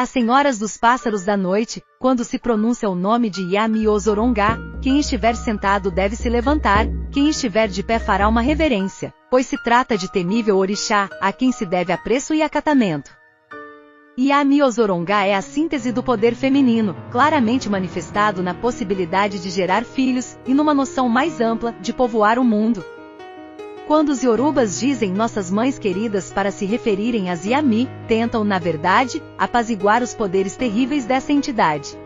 As senhoras dos pássaros da noite, quando se pronuncia o nome de Yami Ozorongá, quem estiver sentado deve se levantar, quem estiver de pé fará uma reverência, pois se trata de temível orixá, a quem se deve apreço e acatamento. Yami Ozorongá é a síntese do poder feminino, claramente manifestado na possibilidade de gerar filhos, e numa noção mais ampla, de povoar o mundo. Quando os Yorubas dizem nossas mães queridas para se referirem às Yami, tentam, na verdade, apaziguar os poderes terríveis dessa entidade.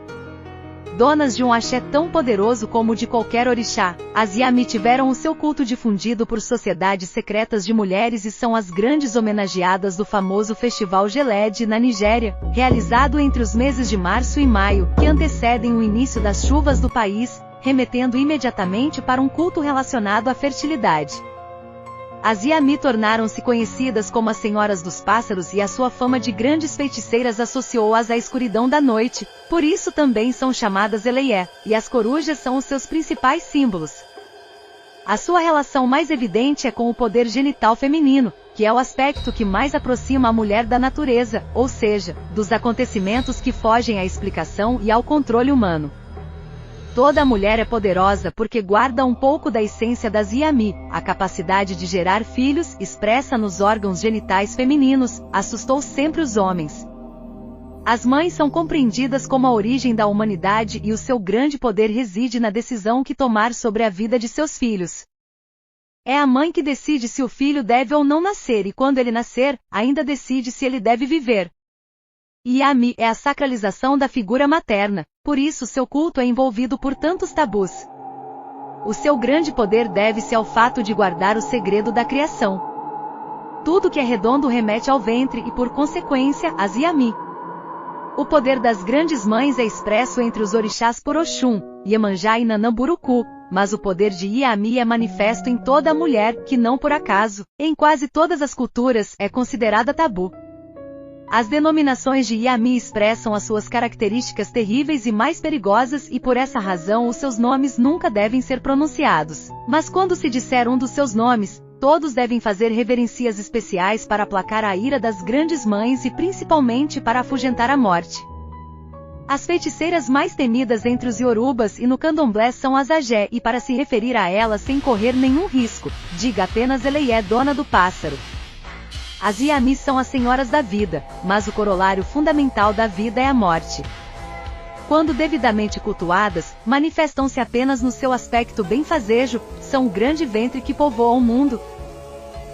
Donas de um axé tão poderoso como o de qualquer orixá, as Yami tiveram o seu culto difundido por sociedades secretas de mulheres e são as grandes homenageadas do famoso Festival Gelede na Nigéria, realizado entre os meses de março e maio, que antecedem o início das chuvas do país, remetendo imediatamente para um culto relacionado à fertilidade. As Yami tornaram-se conhecidas como as Senhoras dos Pássaros e a sua fama de grandes feiticeiras associou-as à escuridão da noite, por isso também são chamadas Eleyé, e as corujas são os seus principais símbolos. A sua relação mais evidente é com o poder genital feminino, que é o aspecto que mais aproxima a mulher da natureza, ou seja, dos acontecimentos que fogem à explicação e ao controle humano. Toda mulher é poderosa porque guarda um pouco da essência das Yami, a capacidade de gerar filhos, expressa nos órgãos genitais femininos, assustou sempre os homens. As mães são compreendidas como a origem da humanidade e o seu grande poder reside na decisão que tomar sobre a vida de seus filhos. É a mãe que decide se o filho deve ou não nascer e quando ele nascer, ainda decide se ele deve viver. Yami é a sacralização da figura materna, por isso seu culto é envolvido por tantos tabus. O seu grande poder deve-se ao fato de guardar o segredo da criação. Tudo que é redondo remete ao ventre e, por consequência, às Yami. O poder das grandes mães é expresso entre os orixás por Oxum, Iemanjá e Nanamburucu, mas o poder de Yami é manifesto em toda a mulher, que não por acaso, em quase todas as culturas, é considerada tabu. As denominações de Yami expressam as suas características terríveis e mais perigosas e por essa razão os seus nomes nunca devem ser pronunciados. Mas quando se disser um dos seus nomes, todos devem fazer reverencias especiais para aplacar a ira das grandes mães e principalmente para afugentar a morte. As feiticeiras mais temidas entre os Yorubas e no candomblé são as Agé e para se referir a elas sem correr nenhum risco, diga apenas Eleyé, dona do pássaro. As Yami são as senhoras da vida, mas o corolário fundamental da vida é a morte. Quando devidamente cultuadas, manifestam-se apenas no seu aspecto benfazejo, são o grande ventre que povoa o mundo.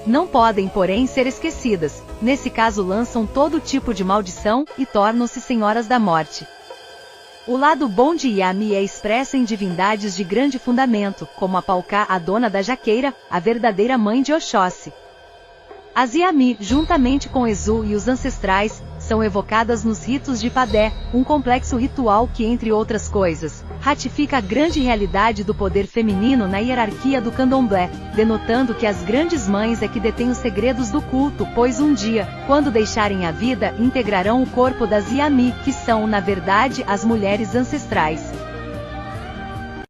Não podem, porém, ser esquecidas, nesse caso lançam todo tipo de maldição e tornam-se senhoras da morte. O lado bom de Yami é expresso em divindades de grande fundamento, como a Paucá, a dona da jaqueira, a verdadeira mãe de Oxóssi. As Yami, juntamente com Exu e os ancestrais, são evocadas nos ritos de Padé, um complexo ritual que, entre outras coisas, ratifica a grande realidade do poder feminino na hierarquia do candomblé, denotando que as grandes mães é que detêm os segredos do culto, pois um dia, quando deixarem a vida, integrarão o corpo das Yami, que são, na verdade, as mulheres ancestrais.